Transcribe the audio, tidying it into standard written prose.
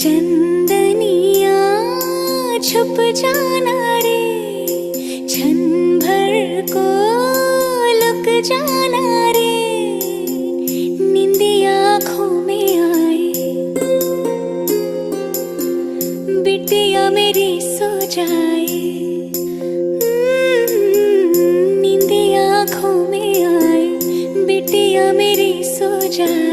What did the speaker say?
चंदनिया छुप जाना रे, क्षण भर को लुक जाना रे, नींदिया आँखों में आए, बिटिया मेरी सो जाए, नींदिया आँखों में आए, बिटिया मेरी सो जाए।